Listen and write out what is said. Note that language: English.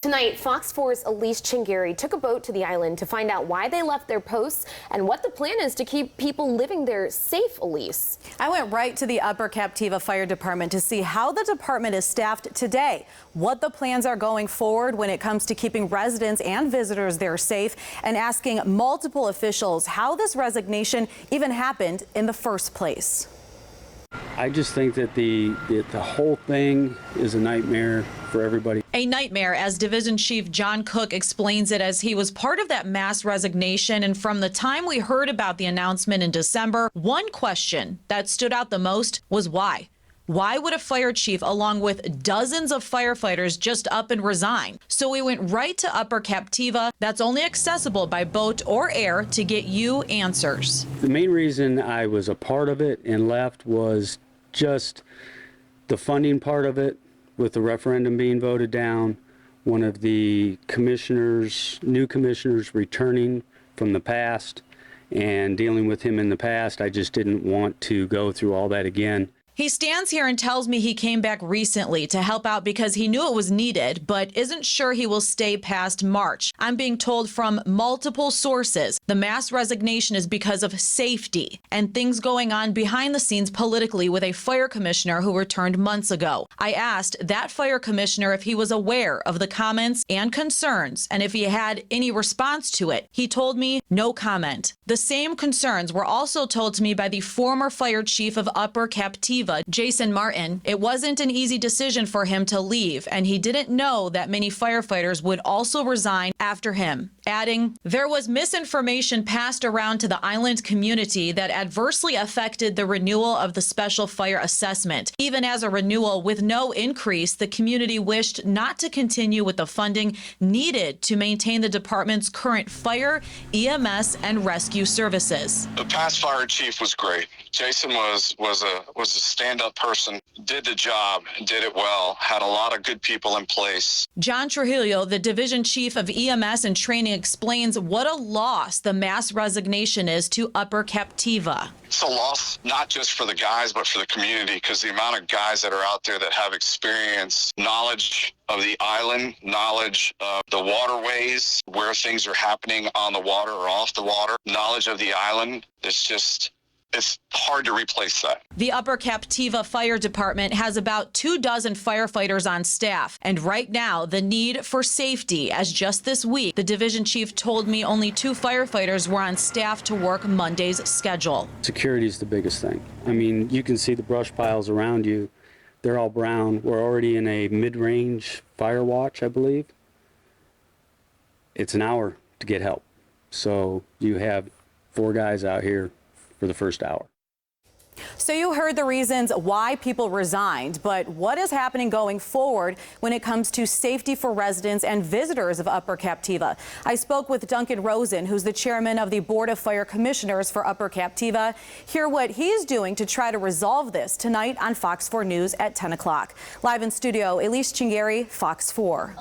Tonight, Fox 4's Elise Chingari took a boat to the island to find out why they left their posts and what the plan is to keep people living there safe, Elise. I went right to the Upper Captiva Fire Department to see how the department is staffed today, what the plans are going forward when it comes to keeping residents and visitors there safe, and asking multiple officials how this resignation even happened in the first place. I just think that the whole thing is a nightmare for everybody. A nightmare, as Division Chief John Cook explains it, as he was part of that mass resignation. And from the time we heard about the announcement in December, one question that stood out the most was why. Why would a fire chief, along with dozens of firefighters, just up and resign? So we went right to Upper Captiva. That's only accessible by boat or air to get you answers. The main reason I was a part of it and left was just the funding part of it, with the referendum being voted down, one of the commissioners, new commissioners returning from the past, and dealing with him in the past. I just didn't want to go through all that again. He stands here and tells me he came back recently to help out because he knew it was needed, but isn't sure he will stay past March. I'm being told from multiple sources the mass resignation is because of safety and things going on behind the scenes politically with a fire commissioner who returned months ago. I asked that fire commissioner if he was aware of the comments and concerns and if he had any response to it. He told me no comment. The same concerns were also told to me by the former fire chief of Upper Captiva, Jason Martin. It wasn't an easy decision for him to leave, and he didn't know that many firefighters would also resign after him, adding, there was misinformation passed around to the island community that adversely affected the renewal of the special fire assessment. Even as a renewal with no increase, the community wished not to continue with the funding needed to maintain the department's current fire, EMS, and rescue services. The past fire chief was great. Jason was a stand-up person, did the job, did it well, had a lot of good people in place. John Trujillo, the division chief of EMS and training, explains what a loss the mass resignation is to Upper Captiva. It's a loss not just for the guys, but for the community, because the amount of guys that are out there that have experience, knowledge of the island, knowledge of the waterways, where things are happening on the water or off the water, knowledge of the island, it's hard to replace that. The Upper Captiva Fire Department has about 24 firefighters on staff. And right now, the need for safety, as just this week, the division chief told me only 2 firefighters were on staff to work Monday's schedule. Security is the biggest thing. I mean, you can see the brush piles around you. They're all brown. We're already in a mid-range fire watch, I believe. It's an hour to get help. So you have 4 guys out here for the first hour. So you heard the reasons why people resigned, but what is happening going forward when it comes to safety for residents and visitors of Upper Captiva? I spoke with Duncan Rosen, who's the chairman of the Board of Fire Commissioners for Upper Captiva. Hear what he's doing to try to resolve this tonight on Fox 4 News at 10 o'clock. Live in studio, Elise Chingari, Fox 4.